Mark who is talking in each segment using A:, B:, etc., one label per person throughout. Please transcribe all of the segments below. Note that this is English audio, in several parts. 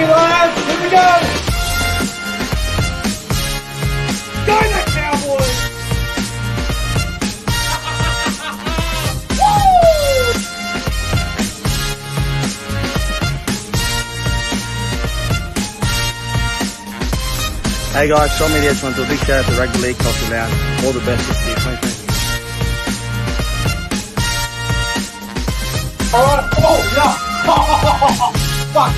A: me, lads. Here we go. Go the Cowboys.
B: Hey guys, Sean Media just want to do a big shout out to Rugby League Coffee Lounge. All the best this year, 2020.
A: Alright, oh, yeah. Fuck.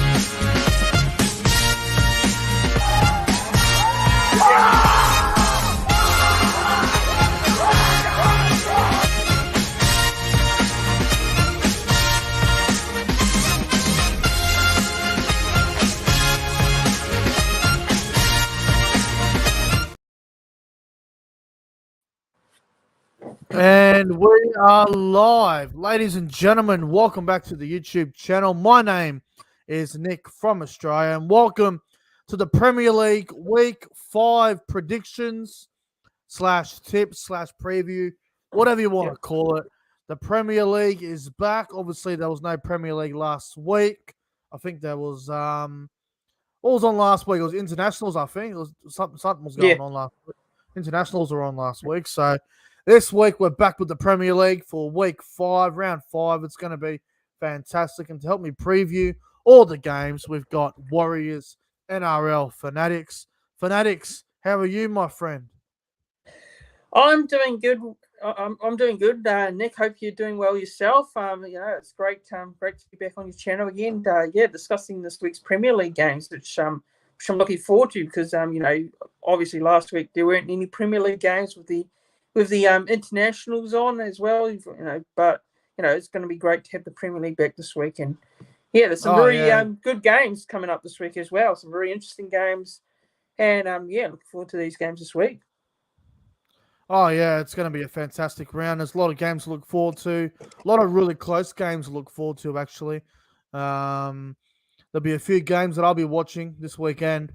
C: And we are live. Ladies and gentlemen, welcome back to the YouTube channel. My name is Nick from Australia, and welcome to the Premier League Week 5 predictions / tips / preview, whatever you want to call it. The Premier League is back. Obviously, there was no Premier League last week. I think there was what was on last week? It was internationals, I think. It was something was going on last week. Internationals were on last week, so this week, we're back with the Premier League for Week 5, Round 5. It's going to be fantastic. And to help me preview all the games, we've got Warriors, NRL, Fanatics. Fanatics, how are you, my friend?
D: I'm doing good. I'm doing good. Nick, hope you're doing well yourself. It's great. Great to be back on your channel again. Discussing this week's Premier League games, which I'm looking forward to because obviously last week there weren't any Premier League games with the internationals on as well, but it's going to be great to have the Premier League back this week, and there's some good games coming up this week as well, some very interesting games, and looking forward to these games this week.
C: Oh yeah, it's going to be a fantastic round. There's a lot of games to look forward to, a lot of really close games to look forward to actually. There'll be a few games that I'll be watching this weekend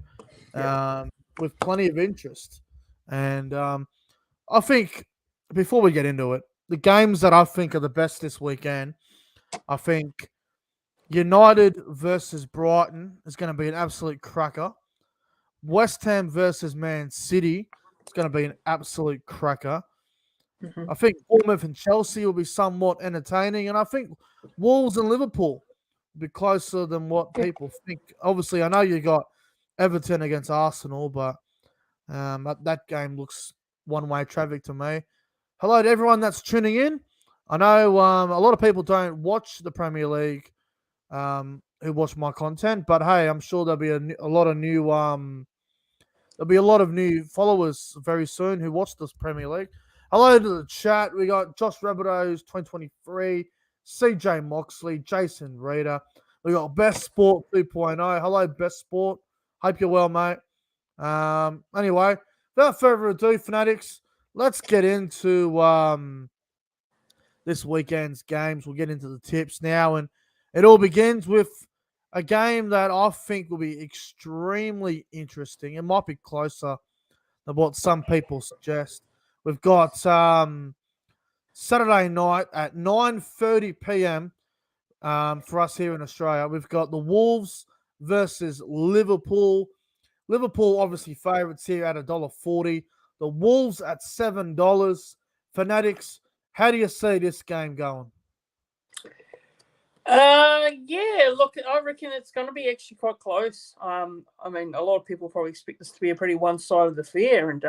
C: with plenty of interest, and I think, before we get into it, the games that I think are the best this weekend, I think United versus Brighton is going to be an absolute cracker. West Ham versus Man City is going to be an absolute cracker. I think Bournemouth and Chelsea will be somewhat entertaining, and I think Wolves and Liverpool will be closer than what people think. Obviously, I know you got Everton against Arsenal, but that game looks one-way traffic to me. Hello to everyone that's tuning in. I know a lot of people don't watch the Premier League who watch my content, but hey, I'm sure there'll be a lot of new followers very soon who watch this Premier League. Hello to the chat. We got Josh Rabideau's 2023, CJ Moxley, Jason Reader. We got Best Sport 2.0. Hello, Best Sport. Hope you're well, mate. Anyway, without further ado, Fanatics, let's get into this weekend's games. We'll get into the tips now, and it all begins with a game that I think will be extremely interesting. It might be closer than what some people suggest. We've got Saturday night at 9:30 p.m. For us here in Australia. We've got the Wolves versus Liverpool. Liverpool obviously favourites here at $1.40. The Wolves at $7. Fanatics, how do you see this game going?
D: Look, I reckon it's going to be actually quite close. A lot of people probably expect this to be a pretty one-sided affair. And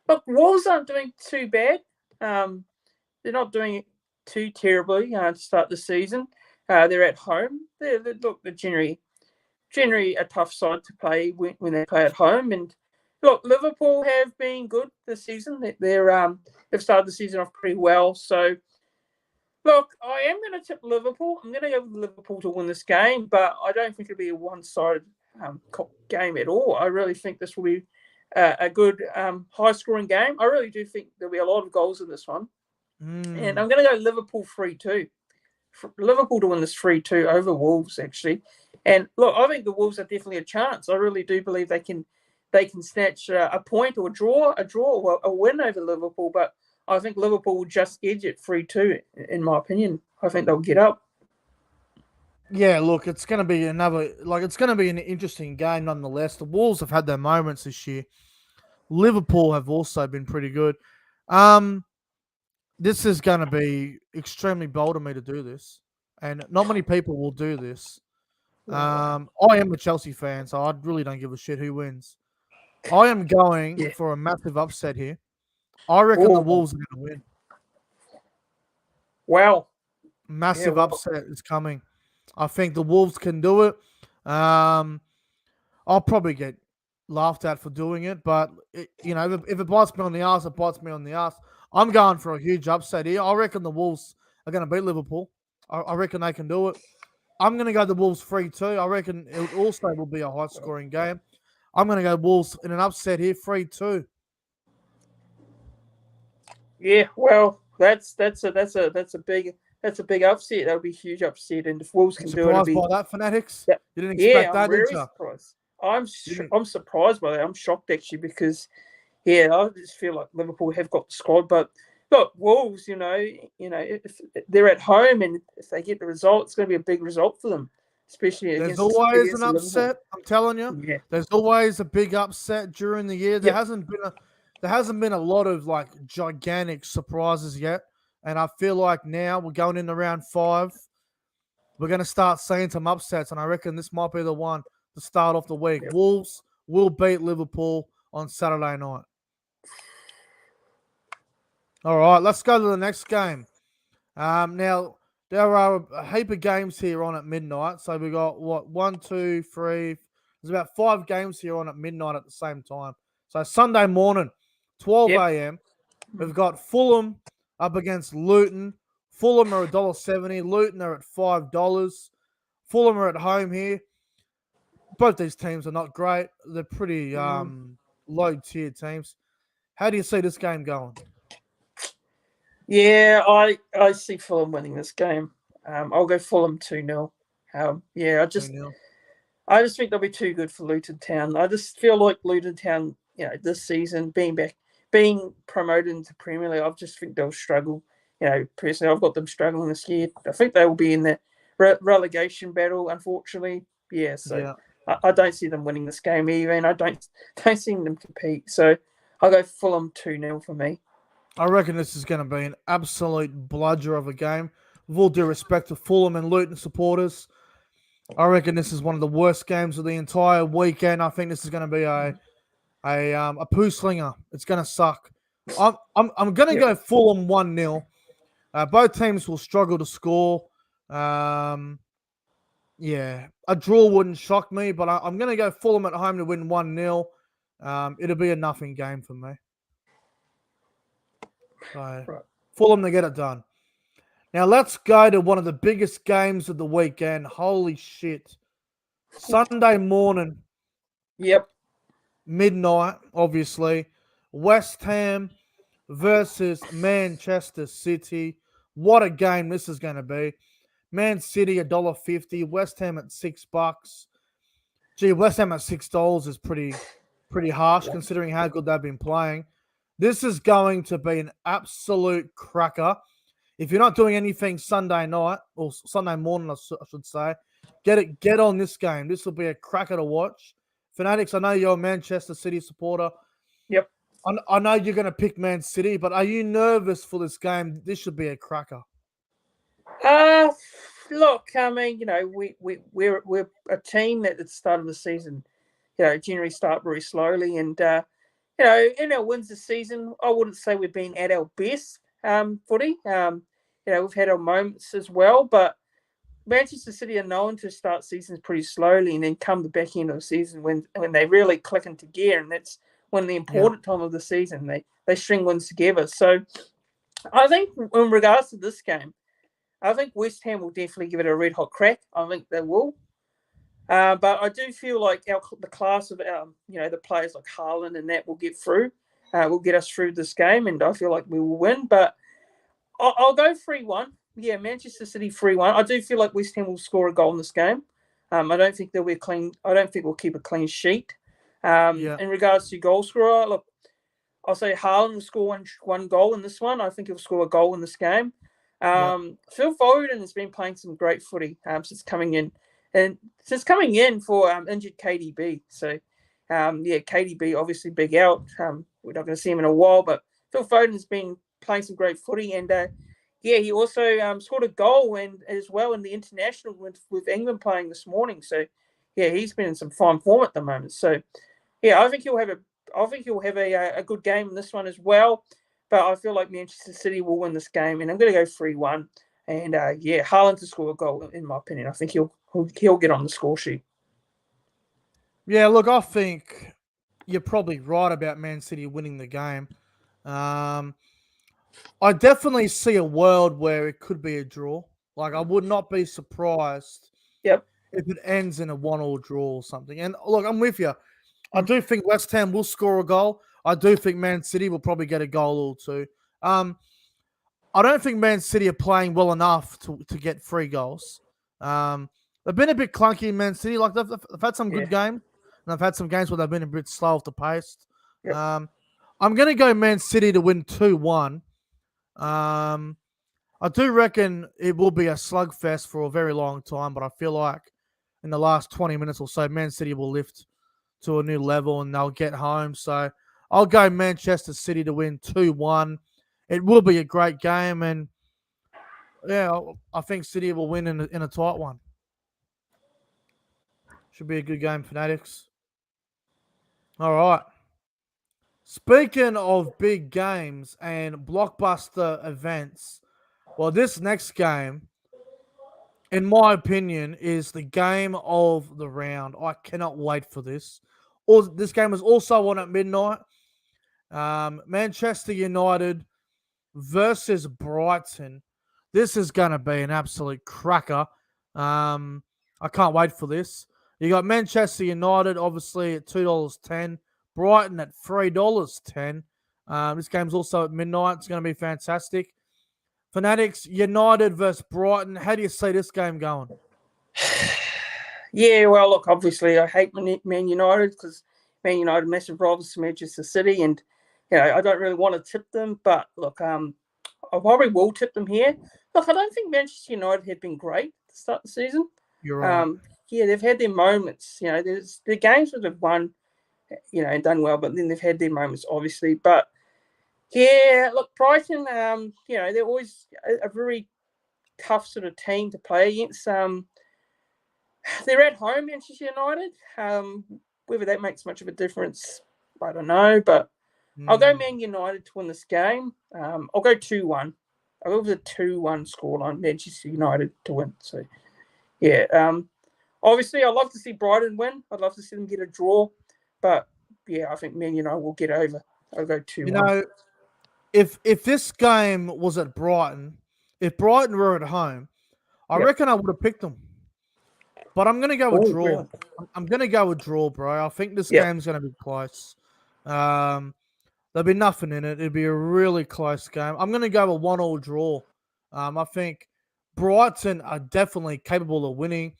D: look, Wolves aren't doing too bad. They're not doing it too terribly to start the season. They're at home. They're generally a tough side to play when they play at home. And look, Liverpool have been good this season. They've started the season off pretty well. So, look, I am going to tip Liverpool. I'm going to go with Liverpool to win this game, but I don't think it'll be a one-sided game at all. I really think this will be a good high-scoring game. I really do think there'll be a lot of goals in this one. And I'm going to go Liverpool 3-2. Liverpool to win this 3-2 over Wolves, actually. And look, I think the Wolves are definitely a chance. I really do believe they can snatch a point or a draw or a win over Liverpool. But I think Liverpool will just edge it 3-2, in my opinion. I think they'll get up.
C: Yeah, look, it's going to be it's going to be an interesting game nonetheless. The Wolves have had their moments this year. Liverpool have also been pretty good. Um, this is going to be extremely bold of me to do this, and not many people will do this. I am a Chelsea fan, so I really don't give a shit who wins. I am going
D: Yeah.
C: for a massive upset here. I reckon the
D: Ooh.
C: Wolves are going to win.
D: Wow.
C: Massive
D: well-
C: upset is coming. I think the Wolves can do it. Um, I'll probably get laughed at for doing it, but if it bites me on the ass, it bites me on the ass. I'm going for a huge upset here. I reckon the Wolves are going to beat Liverpool. I reckon they can do it. I'm going to go the Wolves 3-2. I reckon it also will be a high-scoring game. I'm going to go Wolves in an upset here, 3-2.
D: Yeah, well, that's a big upset. That'll be a huge upset, and if Wolves can do it, it'll
C: Surprised
D: be
C: by that, Fanatics?
D: Yeah.
C: You didn't
D: yeah.
C: expect
D: I'm
C: that, did
D: very
C: you?
D: surprised. I'm surprised by that. I'm shocked actually because I just feel like Liverpool have got the squad, but look, Wolves, if they're at home and if they get the result, it's going to be a big result for them, especially
C: There's
D: against
C: always an
D: Liverpool.
C: upset. I'm telling you.
D: Yeah,
C: There's always a big upset during the year. There
D: Yep.
C: hasn't been a lot of like gigantic surprises yet. And I feel like now we're going into round 5. We're going to start seeing some upsets, and I reckon this might be the one to start off the week.
D: Yep.
C: Wolves will beat Liverpool on Saturday night. All right, let's go to the next game. Now there are a heap of games here on at midnight. So we got 1, 2, 3. There's about 5 games here on at midnight at the same time. So Sunday morning, 12
D: Yep.
C: a.m. We've got Fulham up against Luton. Fulham are $1.70. Luton are at $5. Fulham are at home here. Both these teams are not great. They're pretty low tier teams. How do you see this game going?
D: Yeah, I see Fulham winning this game. I'll go Fulham 2-0. I just
C: 2-0.
D: I just think they'll be too good for Luton Town. I just feel like Luton Town, this season being promoted into Premier League, I just think they'll struggle. Personally, I've got them struggling this year. I think they will be in the relegation battle, unfortunately. Yeah, so
C: Yeah.
D: I don't see them winning this game either, and I don't see them compete. So I'll go Fulham 2-0 for me.
C: I reckon this is going to be an absolute bludger of a game. With all due respect to Fulham and Luton supporters, I reckon this is one of the worst games of the entire weekend. I think this is going to be a poo slinger. It's going to suck. I'm going to go Fulham 1-0. Both teams will struggle to score. A draw wouldn't shock me, but I'm going to go Fulham at home to win 1-0. It'll be a nothing game for me. So,
D: Right.
C: Fulham to get it done. Now let's go to one of the biggest games of the weekend. Holy shit. Sunday morning,
D: Yep.
C: midnight, obviously. West Ham versus Manchester City. What a game this is going to be. Man City $1.50, West Ham at $6. Gee, West Ham at $6 is pretty harsh considering how good they've been playing. This is going to be an absolute cracker. If you're not doing anything Sunday night or Sunday morning, I should say, get on this game. This will be a cracker to watch. Fanatics, I know you're a Manchester City supporter.
D: Yep.
C: I know you're going to pick Man City, but are you nervous for this game? This should be a cracker.
D: Look, I mean, we're a team that at the start of the season, generally start very slowly, and in our wins this season, I wouldn't say we've been at our best footy. We've had our moments as well, but Manchester City are known to start seasons pretty slowly and then come the back end of the season when they really click into gear, and that's when the important time of the season they string wins together. So I think in regards to this game, I think West Ham will definitely give it a red hot crack. I think they will. But I do feel like the class of the players like Haaland and that will get through. Will get us through this game, and I feel like we will win. But I'll go 3-1. Yeah, Manchester City 3-1. I do feel like West Ham will score a goal in this game. I don't think they'll be clean. I don't think we'll keep a clean sheet. In regards to goal scorer, look, I'll say Haaland will score one goal in this one. I think he'll score a goal in this game. Phil Foden has been playing some great footy since coming in, for injured KDB. So, KDB obviously big out. We're not going to see him in a while, but Phil Foden has been playing some great footy, and he also scored a goal and as well in the international with England playing this morning. So, he's been in some fine form at the moment. So, I think he'll have a good game in this one as well. But I feel like Manchester City will win this game, and I'm going to go 3-1. And Haaland to score a goal, in my opinion. I think he'll get on the score sheet.
C: Yeah, look, I think you're probably right about Man City winning the game. I definitely see a world where it could be a draw. Like, I would not be surprised
D: Yep.
C: if it ends in a 1-1 draw or something. And look, I'm with you. I do think West Ham will score a goal. I do think Man City will probably get a goal or two. I don't think Man City are playing well enough to get 3 goals. They've been a bit clunky in Man City. Like they've had some good games, and they've had some games where they've been a bit slow off the pace.
D: Yep.
C: I'm going to go Man City to win 2-1. I do reckon it will be a slugfest for a very long time, but I feel like in the last 20 minutes or so, Man City will lift to a new level and they'll get home. So I'll go Manchester City to win 2-1. It will be a great game, and I think City will win in a tight one. Should be a good game, Fanatics. All right. Speaking of big games and blockbuster events, well, this next game, in my opinion, is the game of the round. I cannot wait for this. This game is also on at midnight. Manchester United versus Brighton. This is going to be an absolute cracker. I can't wait for this. You got Manchester United, obviously, at $2.10. Brighton at $3.10. This game's also at midnight. It's going to be fantastic. Fanatics, United versus Brighton. How do you see this game going?
D: Yeah, well, look, obviously I hate Man United because Man United massive rivals to Manchester City, and I don't really want to tip them. But look, I probably will tip them here. Look, I don't think Manchester United have been great to start the season.
C: You're right.
D: They've had their moments. There's the games that have won, and done well, but then they've had their moments, obviously. But look, Brighton, they're always a very tough sort of team to play against. They're at home, Manchester United. Whether that makes much of a difference, I don't know. But I'll go Man United to win this game. I'll go 2-1. I'll go with a 2-1 scoreline, Manchester United to win. So, obviously, I'd love to see Brighton win. I'd love to see them get a draw. But, I think Man United will get over. I'll go 2-1.
C: If this game was at Brighton, if Brighton were at home, I reckon I would have picked them. But I'm going to go with draw.
D: Really?
C: I'm going to go with draw, bro. I think this game's going to be close. There'll be nothing in it. It'll be a really close game. I'm going to go with 1-1 draw. I think Brighton are definitely capable of winning.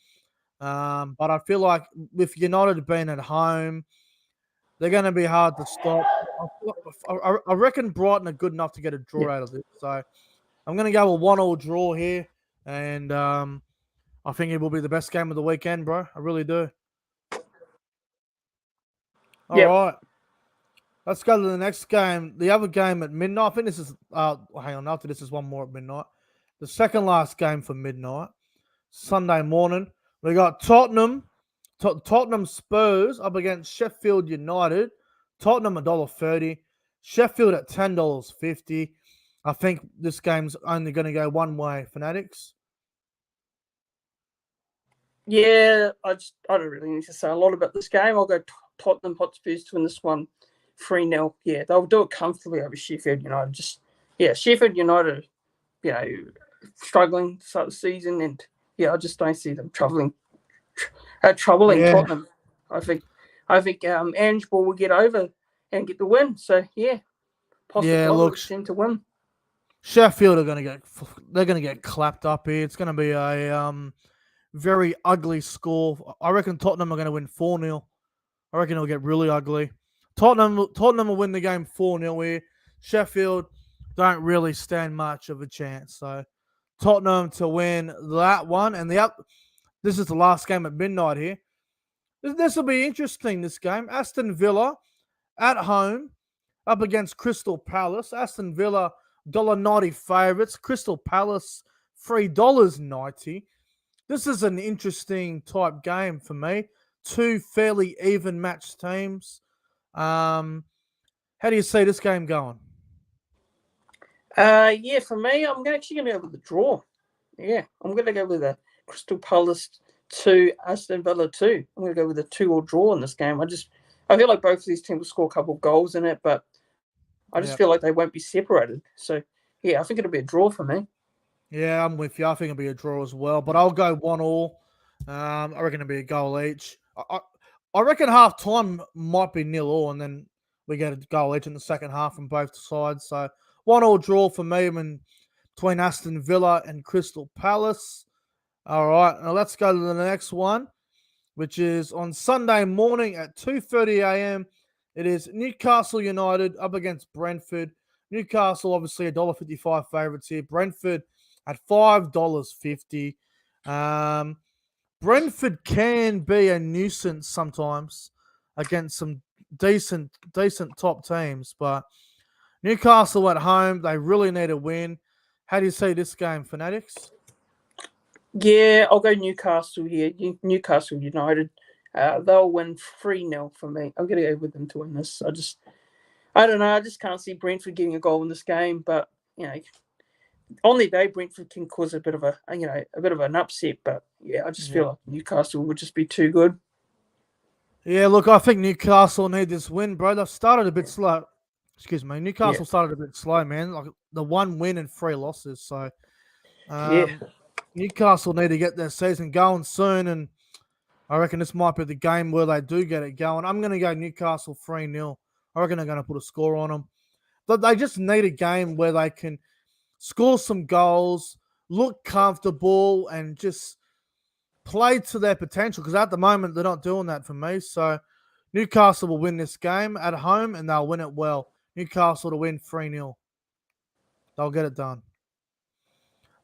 C: But I feel like with United being at home, they're going to be hard to stop. I reckon Brighton are good enough to get a draw out of this. So I'm going to go with 1-1 draw here. And I think it will be the best game of the weekend, bro. I really do. All right. Let's go to the next game. The other game at midnight. I think this is, hang on, after this is one more at midnight. The second last game for midnight. Sunday morning. We got Tottenham Spurs up against Sheffield United. Tottenham $1.30. Sheffield at $10.50. I think this game's only going to go one way, Fanatics.
D: Yeah, I don't really need to say a lot about this game. I'll go Tottenham Hotspurs to win this one 3-0. Yeah, they'll do it comfortably over Sheffield United. Sheffield United, struggling to start the season, and I just don't see them troubling Tottenham. I think Ange Ball will get over and get the win. So possibly seem to win.
C: Sheffield are going to get clapped up here. It's going to be a very ugly score. I reckon Tottenham are going to win 4-0. I reckon it'll get really ugly. Tottenham will win the game 4-0 here. Sheffield don't really stand much of a chance. So Tottenham to win that one. And this is the last game at midnight here. This will be interesting, this game. Aston Villa at home up against Crystal Palace. Aston Villa, $1.90 favourites. Crystal Palace, $3.90. This is an interesting type game for me. Two fairly even matched teams. How do you see this game going?
D: Yeah, for me, I'm actually going to go with the draw. Yeah, I'm going to go with a Crystal Palace 2, Aston Villa 2. I'm going to go with a 2-2 draw in this game. I feel like both of these teams will score a couple of goals in it, but I just feel like they won't be separated. So, yeah, I think it'll be a draw for me.
C: Yeah, I'm with you. I think it'll be a draw as well, but I'll go 1-1. I reckon it'll be a goal each. I reckon half time might be 0-0, and then we get a goal each in the second half from both sides. So 1-1 draw for me between Aston Villa and Crystal Palace. All right, now let's go to the next one, which is on Sunday morning at 2:30 a.m. It is Newcastle United up against Brentford. Newcastle, obviously, $1.55 favourites here. Brentford at $5.50. Brentford can be a nuisance sometimes against some decent top teams, but Newcastle at home, they really need a win. How do you see this game, Fanatics?
D: Yeah, I'll go Newcastle here. Newcastle United. They'll win 3-0 for me. I'm going to go with them to win this. I don't know. I just can't see Brentford getting a goal in this game, but on the day Brentford can cause a bit of an upset. But yeah, I just feel like Newcastle would just be too good.
C: Yeah, look, I think Newcastle need this win, bro. They've started a bit slow. Excuse me, Newcastle started a bit slow, man. Like the 1 win and 3 losses. So Newcastle need to get their season going soon, and I reckon this might be the game where they do get it going. I'm going to go Newcastle 3-0. I reckon they're going to put a score on them. But they just need a game where they can score some goals, look comfortable, and just play to their potential. Because at the moment, they're not doing that for me. So Newcastle will win this game at home, and they'll win it well. Newcastle to win 3-0. They'll get it done.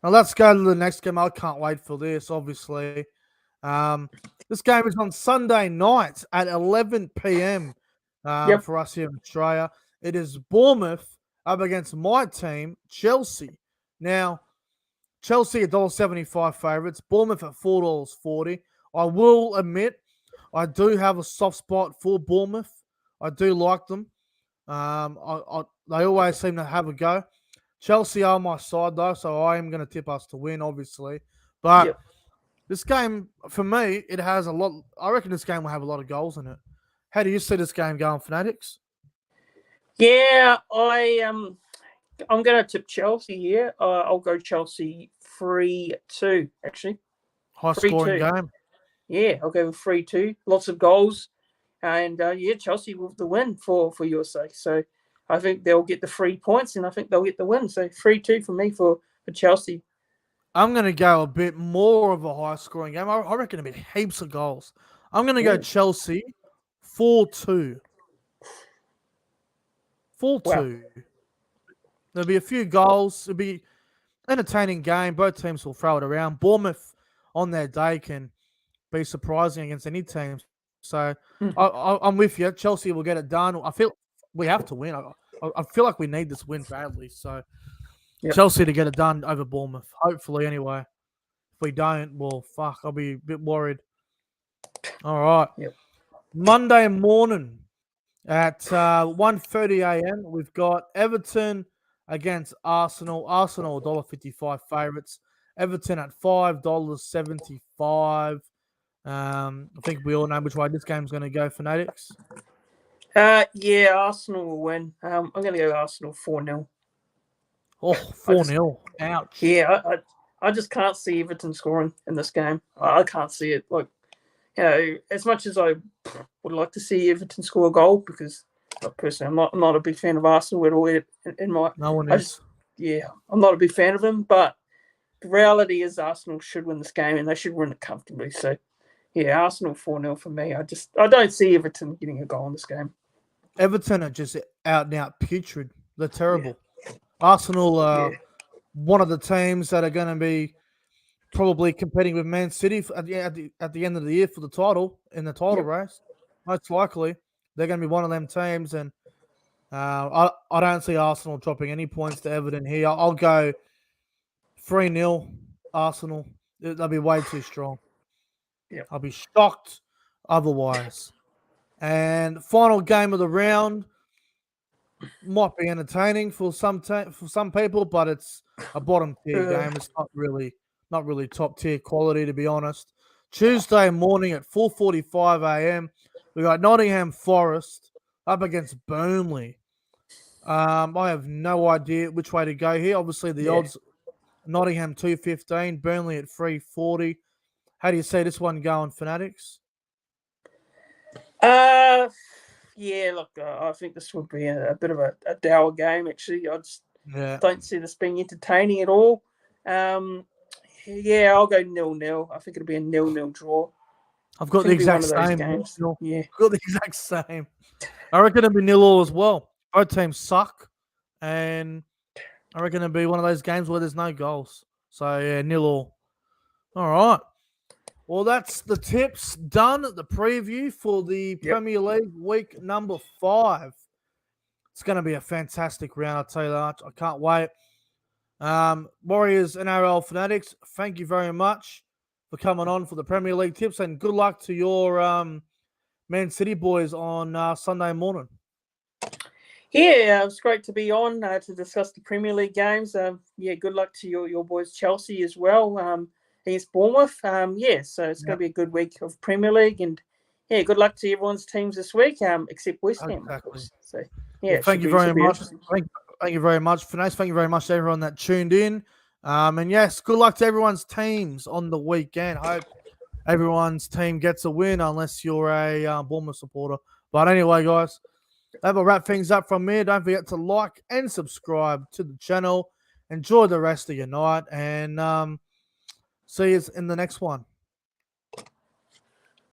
C: Now let's go to the next game. I can't wait for this, obviously. This game is on Sunday night at 11 p.m. For us here in Australia. It is Bournemouth up against my team, Chelsea. Now, Chelsea $1.75 favourites. Bournemouth at $4.40. I will admit, I do have a soft spot for Bournemouth. I do like them. They always seem to have a go. Chelsea are on my side, though, so I am going to tip us to win, obviously. But this game, for me, it has a lot. I reckon this game will have a lot of goals in it. How do you see this game going, Fanatics?
D: Yeah, I'm going to tip Chelsea here. I'll go Chelsea 3-2, actually.
C: High-scoring game.
D: Yeah, I'll go with 3-2. Lots of goals. And, Chelsea will the win for your sake. So I think they'll get the 3 points, and I think they'll get the win. So 3-2 for me for Chelsea.
C: I'm going to go a bit more of a high-scoring game. I reckon it'll be heaps of goals. I'm going to go Chelsea 4-2. 4-2. Wow. There'll be a few goals. It'll be an entertaining game. Both teams will throw it around. Bournemouth on their day can be surprising against any team. So I'm with you. Chelsea will get it done. I feel we have to win. I feel like we need this win badly. So Chelsea to get it done over Bournemouth. Hopefully, anyway. If we don't, well, fuck, I'll be a bit worried. All right. Monday morning at 1:30 a.m., we've got Everton against Arsenal. Arsenal $1.55 favourites. Everton at $5.75. I think we all know which way this game's going to go, Fanatics.
D: Arsenal will win. I'm going to go Arsenal 4-0.
C: Oh, 4-0. Ouch.
D: Yeah, I just can't see Everton scoring in this game. I can't see it. Like, as much as I would like to see Everton score a goal, because personally, I'm not a big fan of Arsenal at all.
C: No one is.
D: I'm not a big fan of them. But the reality is, Arsenal should win this game, and they should win it comfortably. So, Arsenal 4-0 for me. I don't see Everton getting a goal in this game.
C: Everton are just out and out putrid. They're terrible. Arsenal one of the teams that are going to be probably competing with Man City at the end of the year for the title in the title race. Most likely, they're going to be one of them teams, and I don't see Arsenal dropping any points to Everton here. I'll go 3-0 Arsenal. They'll be way too strong.
D: Yep.
C: I'll be shocked otherwise. And final game of the round might be entertaining for some people, but it's a bottom tier game. It's not really top tier quality, to be honest. Tuesday morning at 4:45 a.m. we got Nottingham Forest up against Burnley. I have no idea which way to go here. Obviously, the odds: Nottingham 2.15, Burnley at 3.40. How do you see this one going, Fanatics?
D: Yeah, look, I think this would be a bit of a dour game, actually. I just don't see this being entertaining at all. Yeah, I'll go 0-0. I think it'll be a 0-0 draw.
C: I've got the exact same.
D: Yeah.
C: I've got the exact same. I reckon it'll be 0-0 as well. Both teams suck, and I reckon it'll be one of those games where there's no goals. So, yeah, 0-0. All right. Well, that's the tips done. The preview for the Premier League week number 5. It's going to be a fantastic round, I'll tell you that. I can't wait. Warriors NRL Fanatics, thank you very much for coming on for the Premier League tips, and good luck to your Man City boys on Sunday morning.
D: Yeah, it was great to be on to discuss the Premier League games. Good luck to your boys Chelsea as well. Against Bournemouth. So it's going to be a good week of Premier League, and good luck to everyone's teams this week, except West Ham, of course. So
C: thank you very much. Thank you very much, Finesse. Thank you very much to everyone that tuned in. And yes, good luck to everyone's teams on the weekend. Hope everyone's team gets a win, unless you're a Bournemouth supporter. But anyway, guys, that'll wrap things up from me. Don't forget to like and subscribe to the channel. Enjoy the rest of your night, and see you in the next one.